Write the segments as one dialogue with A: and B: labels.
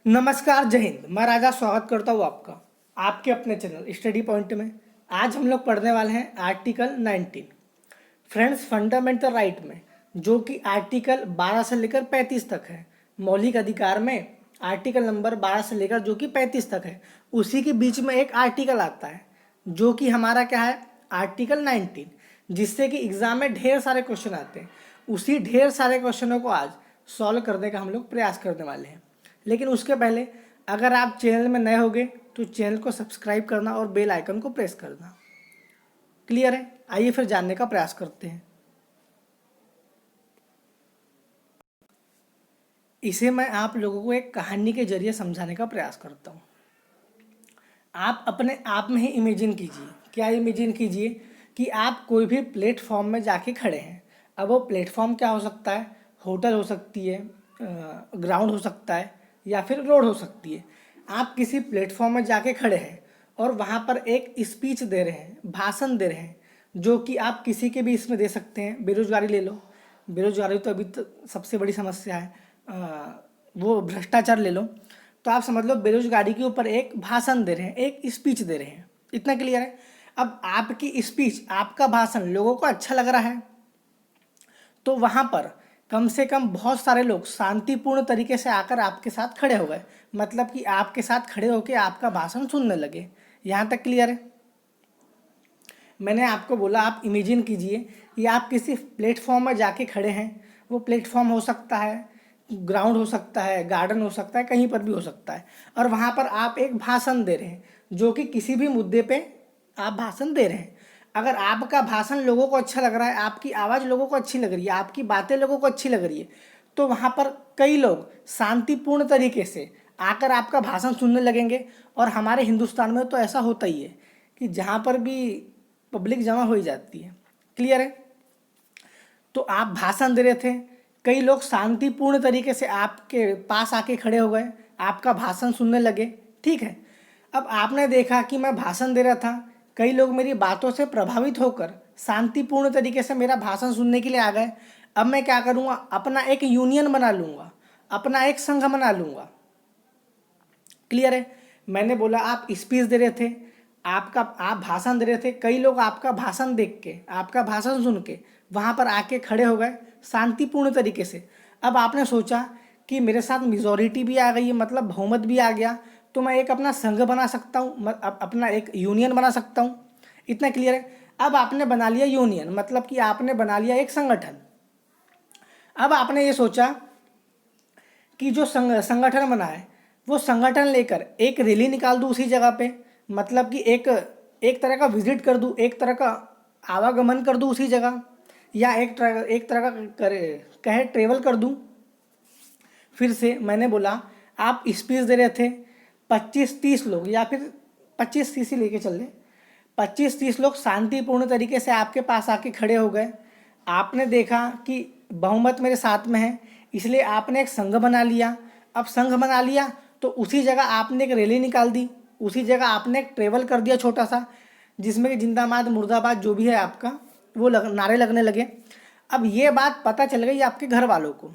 A: नमस्कार, जय हिंद। मैं राजा स्वागत करता हूँ आपका आपके अपने चैनल स्टडी पॉइंट में। आज हम लोग पढ़ने वाले हैं आर्टिकल 19 फ्रेंड्स फंडामेंटल राइट में, जो कि आर्टिकल 12 से लेकर 35 तक है। मौलिक अधिकार में आर्टिकल नंबर 12 से लेकर जो कि 35 तक है, उसी के बीच में एक आर्टिकल आता है जो कि हमारा क्या है, आर्टिकल 19, जिससे कि एग्जाम में ढेर सारे क्वेश्चन आते हैं। उसी ढेर सारे क्वेश्चनों को आज सॉल्व करने का हम लोग प्रयास करने वाले हैं। लेकिन उसके पहले अगर आप चैनल में नए होगे तो चैनल को सब्सक्राइब करना और बेल आइकन को प्रेस करना। क्लियर है? आइए फिर जानने का प्रयास करते हैं। इसे मैं आप लोगों को एक कहानी के जरिए समझाने का प्रयास करता हूँ। आप अपने आप में ही इमेजिन कीजिए। क्या इमेजिन कीजिए कि आप कोई भी प्लेटफॉर्म में जाके खड़े हैं। अब वो प्लेटफॉर्म क्या हो सकता है? होटल हो सकती है, ग्राउंड हो सकता है, या फिर रोड हो सकती है। आप किसी प्लेटफॉर्म में जाके खड़े हैं और वहाँ पर एक स्पीच दे रहे हैं, भाषण दे रहे हैं, जो कि आप किसी के भी इसमें दे सकते हैं। बेरोजगारी ले लो, बेरोजगारी तो अभी तो सबसे बड़ी समस्या है। वो भ्रष्टाचार ले लो, तो आप समझ लो बेरोजगारी के ऊपर एक भाषण दे रहे हैं, एक स्पीच दे रहे हैं। इतना क्लियर है? अब आपकी स्पीच, आपका भाषण लोगों को अच्छा लग रहा है, तो वहाँ पर कम से कम बहुत सारे लोग शांतिपूर्ण तरीके से आकर आपके साथ खड़े हो गए। मतलब कि आपके साथ खड़े होकर आपका भाषण सुनने लगे। यहाँ तक क्लियर है? मैंने आपको बोला आप इमेजिन कीजिए कि आप किसी प्लेटफॉर्म में जाके खड़े हैं। वो प्लेटफॉर्म हो सकता है, ग्राउंड हो सकता है, गार्डन हो सकता है, कहीं पर भी हो सकता है। और वहाँ पर आप एक भाषण दे रहे हैं, जो कि किसी भी मुद्दे पे आप भाषण दे रहे हैं। अगर आपका भाषण लोगों को अच्छा लग रहा है, आपकी आवाज़ लोगों को अच्छी लग रही है, आपकी बातें लोगों को अच्छी लग रही है, तो वहाँ पर कई लोग शांतिपूर्ण तरीके से आकर आपका भाषण सुनने लगेंगे। और हमारे हिंदुस्तान में तो ऐसा होता ही है कि जहाँ पर भी पब्लिक जमा हो ही जाती है। क्लियर है? तो आप भाषण दे रहे थे, कई लोग शांतिपूर्ण तरीके से आपके पास आके खड़े हो गए, आपका भाषण सुनने लगे। ठीक है। अब आपने देखा कि मैं भाषण दे रहा था, कई लोग मेरी बातों से प्रभावित होकर शांतिपूर्ण तरीके से मेरा भाषण सुनने के लिए आ गए। अब मैं क्या करूँगा? अपना एक यूनियन बना लूँगा, अपना एक संघ बना लूँगा। क्लियर है? मैंने बोला आप स्पीच दे रहे थे, आप भाषण दे रहे थे, कई लोग आपका भाषण देख के, आपका भाषण सुन के वहाँ पर आके खड़े हो गए शांतिपूर्ण तरीके से। अब आपने सोचा कि मेरे साथ मेजॉरिटी भी आ गई है, मतलब बहुमत भी आ गया, तो मैं एक अपना संघ बना सकता हूँ, अपना एक यूनियन बना सकता हूँ। इतना क्लियर है? अब आपने बना लिया यूनियन, मतलब कि आपने बना लिया एक संगठन। अब आपने ये सोचा कि जो संगठन बना है, वो संगठन लेकर एक रैली निकाल दूँ उसी जगह पे। मतलब कि एक एक तरह का विजिट कर दूँ, एक तरह का आवागमन कर दूँ उसी जगह, या एक तरह का कहे ट्रेवल कर दूँ। फिर से मैंने बोला आप स्पीच दे रहे थे, 25-30 लोग, या फिर 25-30 ही लेके चल रहे, 25-30 लोग शांतिपूर्ण तरीके से आपके पास आके खड़े हो गए। आपने देखा कि बहुमत मेरे साथ में है, इसलिए आपने एक संघ बना लिया। अब संघ बना लिया तो उसी जगह आपने एक रैली निकाल दी, उसी जगह आपने एक ट्रेवल कर दिया छोटा सा, जिसमें कि जिंदाबाद मुर्दाबाद जो भी है आपका वो नारे लगने लगे। अब ये बात पता चल गई आपके घर वालों को,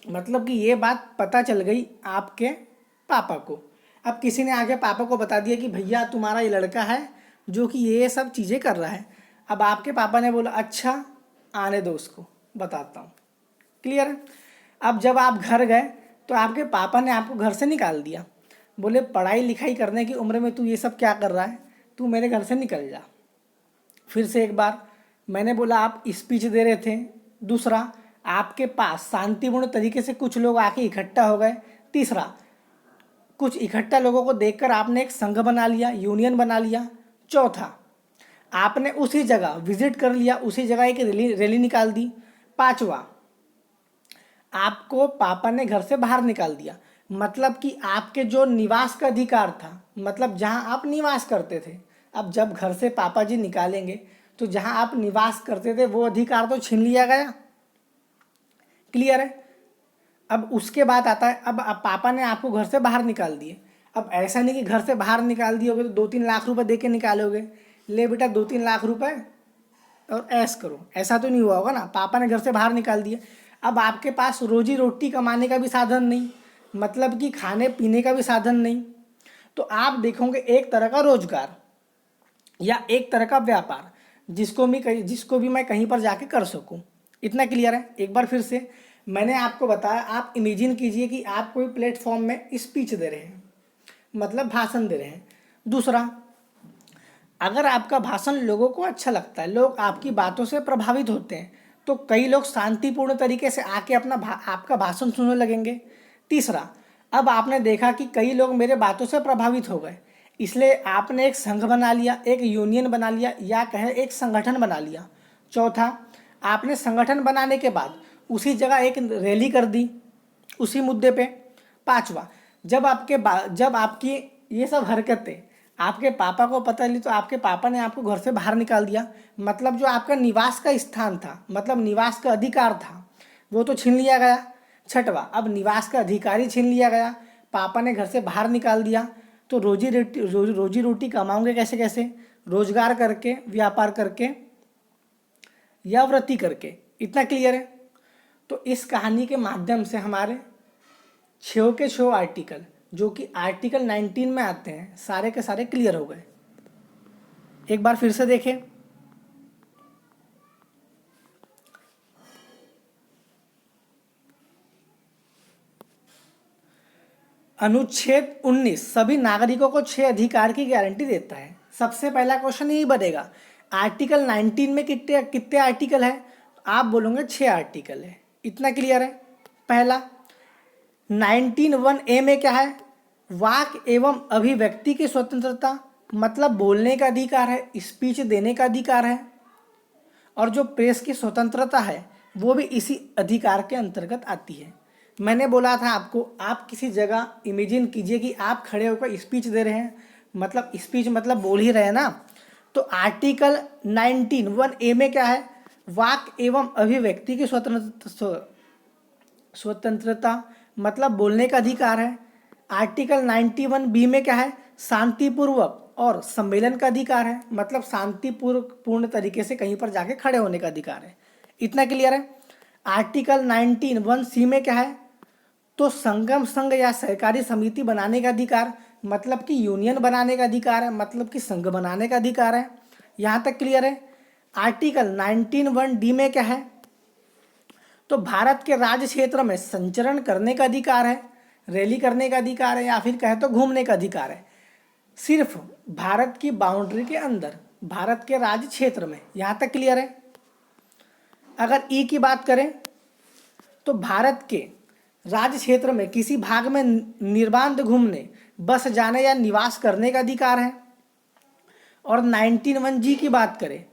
A: मतलब कि ये बात पता चल गई आपके पापा को। अब किसी ने आगे पापा को बता दिया कि भैया तुम्हारा ये लड़का है जो कि ये सब चीज़ें कर रहा है। अब आपके पापा ने बोला अच्छा आने दो उसको, बताता हूँ। क्लियर है? अब जब आप घर गए तो आपके पापा ने आपको घर से निकाल दिया, बोले पढ़ाई लिखाई करने की उम्र में तू ये सब क्या कर रहा है, तू मेरे घर से निकल जा। फिर से एक बार मैंने बोला आप स्पीच दे रहे थे। दूसरा, आपके पास शांतिपूर्ण तरीके से कुछ लोग आके इकट्ठा हो गए। तीसरा, कुछ इकट्ठा लोगों को देखकर आपने एक संघ बना लिया, यूनियन बना लिया। चौथा, आपने उसी जगह विजिट कर लिया, उसी जगह एक रैली निकाल दी। पांचवा, आपको पापा ने घर से बाहर निकाल दिया, मतलब कि आपके जो निवास का अधिकार था, मतलब जहां आप निवास करते थे, अब जब घर से पापा जी निकालेंगे तो जहां आप निवास करते थे वो अधिकार तो छीन लिया गया। क्लियर है? अब उसके बाद आता है, अब पापा ने आपको घर से बाहर निकाल दिए। अब ऐसा नहीं कि घर से बाहर निकाल दिए होगे तो 2-3 लाख रुपए दे के निकालोगे, ले बेटा 2-3 लाख रुपए और ऐश करो, ऐसा तो नहीं हुआ होगा ना। पापा ने घर से बाहर निकाल दिया। अब आपके पास रोजी रोटी कमाने का भी साधन नहीं, मतलब कि खाने पीने का भी साधन नहीं। तो आप देखोगे एक तरह का रोजगार या एक तरह का व्यापार जिसको भी मैं कहीं पर जाके कर सकूं। इतना क्लियर है? एक बार फिर से मैंने आपको बताया, आप इमेजिन कीजिए कि आप कोई प्लेटफॉर्म में स्पीच दे रहे हैं, मतलब भाषण दे रहे हैं। दूसरा, अगर आपका भाषण लोगों को अच्छा लगता है, लोग आपकी बातों से प्रभावित होते हैं, तो कई लोग शांतिपूर्ण तरीके से आके आपका भाषण सुनने लगेंगे। तीसरा, अब आपने देखा कि कई लोग मेरे बातों से प्रभावित हो गए, इसलिए आपने एक संघ बना लिया, एक यूनियन बना लिया, या कहें एक संगठन बना लिया। चौथा, आपने संगठन बनाने के बाद उसी जगह एक रैली कर दी उसी मुद्दे पे। पांचवा, जब आपकी ये सब हरकतें आपके पापा को पता चली, तो आपके पापा ने आपको घर से बाहर निकाल दिया, मतलब जो आपका निवास का स्थान था, मतलब निवास का अधिकार था, वो तो छीन लिया गया। छठवा, अब निवास का अधिकारी छीन लिया गया, पापा ने घर से बाहर निकाल दिया, तो रोजी रोटी कमाओगे कैसे कैसे? रोजगार करके, व्यापार करके, या वृत्ति करके। इतना क्लियर है? तो इस कहानी के माध्यम से हमारे 6 के 6 आर्टिकल, जो कि आर्टिकल 19 में आते हैं, सारे के सारे क्लियर हो गए। एक बार फिर से देखें। अनुच्छेद 19 सभी नागरिकों को 6 अधिकार की गारंटी देता है। सबसे पहला क्वेश्चन यही बनेगा, आर्टिकल 19 में कितने कितने आर्टिकल है? आप बोलोगे 6 आर्टिकल है। इतना क्लियर है? पहला 19(1)(a) में क्या है? वाक एवं अभिव्यक्ति की स्वतंत्रता, मतलब बोलने का अधिकार है, स्पीच देने का अधिकार है। और जो प्रेस की स्वतंत्रता है वो भी इसी अधिकार के अंतर्गत आती है। मैंने बोला था आपको, आप किसी जगह इमेजिन कीजिए कि आप खड़े होकर स्पीच दे रहे हैं, मतलब स्पीच मतलब बोल ही रहे हैं ना। तो आर्टिकल 19(1)(a) में क्या है? वाक एवं अभिव्यक्ति की स्वतंत्रता, मतलब बोलने का अधिकार है। आर्टिकल 91(b) में क्या है? शांतिपूर्वक और सम्मेलन का अधिकार है, मतलब शांतिपूर्ण तरीके से कहीं पर जाके खड़े होने का अधिकार है। इतना क्लियर है? आर्टिकल 19(1)(c) में क्या है? तो संगम संघ या सहकारी समिति बनाने का अधिकार, मतलब कि यूनियन बनाने का अधिकार है, मतलब कि संघ बनाने का अधिकार है। यहाँ तक क्लियर है? आर्टिकल 19(1)(d) में क्या है? तो भारत के राज्य क्षेत्र में संचरण करने का अधिकार है, रैली करने का अधिकार है, या फिर कहे तो घूमने का अधिकार है, सिर्फ भारत की बाउंड्री के अंदर, भारत के राज्य क्षेत्र में। यहाँ तक क्लियर है? अगर ई की बात करें तो भारत के राज्य क्षेत्र में किसी भाग में निर्बाध घूमने, बस जाने या निवास करने का अधिकार है। और 19(1)(g) की बात करें,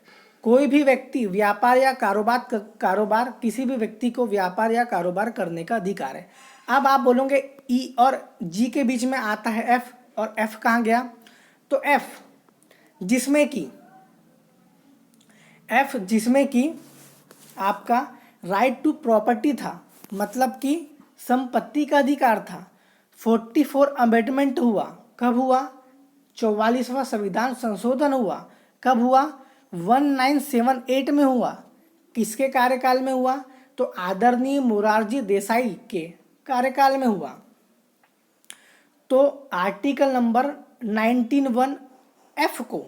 A: कोई भी व्यक्ति व्यापार या कारोबार किसी भी व्यक्ति को व्यापार या कारोबार करने का अधिकार है। अब आप बोलोगे ई और जी के बीच में आता है एफ, और एफ कहाँ गया? तो एफ जिसमें कि आपका राइट टू प्रॉपर्टी था, मतलब कि संपत्ति का अधिकार था। 44 अमेंडमेंट हुआ, कब हुआ? 44वां संविधान संशोधन हुआ, कब हुआ? 1978 में हुआ। किसके कार्यकाल में हुआ? तो आदरणीय मोरारजी देसाई के कार्यकाल में हुआ। तो आर्टिकल नंबर 19(1)(f) को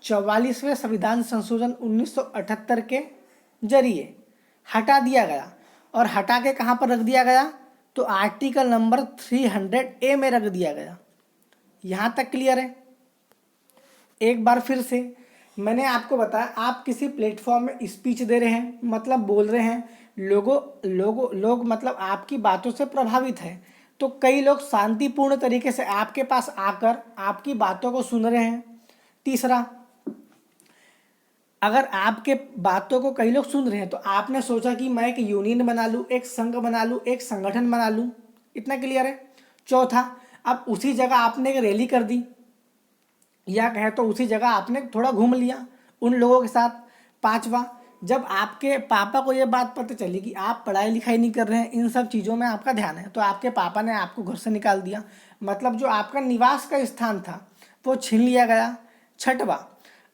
A: 44वें संविधान संशोधन 1978 के जरिए हटा दिया गया, और हटा के कहाँ पर रख दिया गया? तो आर्टिकल नंबर 300(a) में रख दिया गया। यहाँ तक क्लियर है? एक बार फिर से मैंने आपको बताया, आप किसी प्लेटफॉर्म में स्पीच दे रहे हैं, मतलब बोल रहे हैं, लोग मतलब आपकी बातों से प्रभावित है, तो कई लोग शांतिपूर्ण तरीके से आपके पास आकर आपकी बातों को सुन रहे हैं। तीसरा, अगर आपके बातों को कई लोग सुन रहे हैं, तो आपने सोचा कि मैं एक यूनियन बना लूँ, एक संघ बना लूँ, एक संगठन बना लूँ। इतना क्लियर है? चौथा, अब उसी जगह आपने एक रैली कर दी, या कहे तो उसी जगह आपने थोड़ा घूम लिया उन लोगों के साथ। पांचवा, जब आपके पापा को ये बात पता चली कि आप पढ़ाई लिखाई नहीं कर रहे हैं, इन सब चीज़ों में आपका ध्यान है, तो आपके पापा ने आपको घर से निकाल दिया, मतलब जो आपका निवास का स्थान था वो छीन लिया गया। छठवा,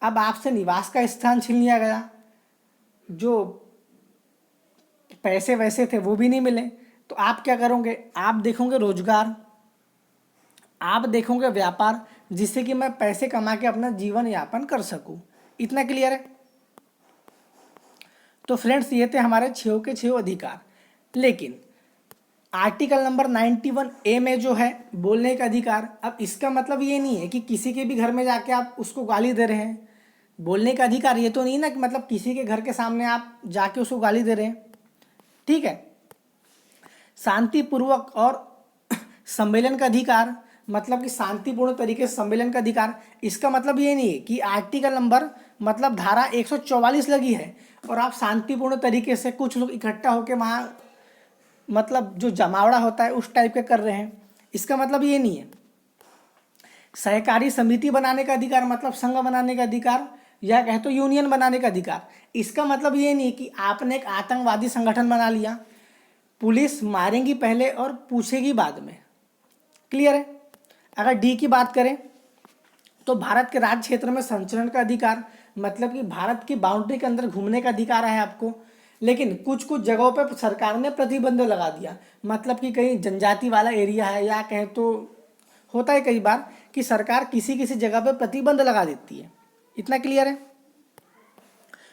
A: अब आपसे निवास का स्थान छीन लिया गया, जो पैसे वैसे थे वो भी नहीं मिले। तो आप क्या करोगे, आप देखोगे रोजगार, आप देखोगे व्यापार, जिससे कि मैं पैसे कमा के अपना जीवन यापन कर सकूं। इतना क्लियर है। तो फ्रेंड्स ये थे हमारे 6 के 6 अधिकार। लेकिन आर्टिकल नंबर 91A में जो है बोलने का अधिकार, अब इसका मतलब ये नहीं है कि किसी के भी घर में जाके आप उसको गाली दे रहे हैं। बोलने का अधिकार ये तो नहीं ना कि मतलब किसी के घर के सामने आप जाके उसको गाली दे रहे हैं, ठीक है। शांतिपूर्वक और सम्मेलन का अधिकार, मतलब कि शांतिपूर्ण तरीके से सम्मेलन का अधिकार, इसका मतलब ये नहीं है कि आर्टिकल नंबर मतलब धारा 144 लगी है और आप शांतिपूर्ण तरीके से कुछ लोग इकट्ठा होकर वहाँ मतलब जो जमावड़ा होता है उस टाइप के कर रहे हैं, इसका मतलब ये नहीं है। सहकारी समिति बनाने का अधिकार मतलब संघ बनाने का अधिकार, या कहे तो यूनियन बनाने का अधिकार, इसका मतलब ये नहीं कि आपने एक आतंकवादी संगठन बना लिया, पुलिस मारेंगी पहले और पूछेगी बाद में। क्लियर है। अगर डी की बात करें तो भारत के राज्य क्षेत्र में संचरण का अधिकार, मतलब कि भारत की बाउंड्री के अंदर घूमने का अधिकार है आपको। लेकिन कुछ कुछ जगहों पर सरकार ने प्रतिबंध लगा दिया, मतलब कि कहीं जनजाति वाला एरिया है, या कहें तो होता है कई बार कि सरकार किसी किसी जगह पर प्रतिबंध लगा देती है। इतना क्लियर है।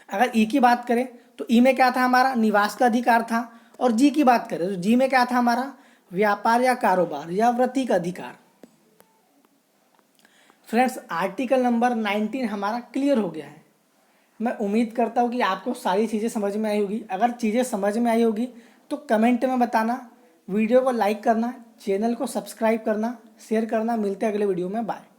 A: अगर ई की बात करें तो ई में क्या था हमारा, निवास का अधिकार था। और जी की बात करें तो जी में क्या था हमारा, व्यापार या कारोबार या वृत्ति का अधिकार। फ्रेंड्स आर्टिकल नंबर 19 हमारा क्लियर हो गया है। मैं उम्मीद करता हूँ कि आपको सारी चीज़ें समझ में आई होगी। अगर चीज़ें समझ में आई होगी तो कमेंट में बताना, वीडियो को लाइक करना, चैनल को सब्सक्राइब करना, शेयर करना। मिलते हैं अगले वीडियो में। बाय।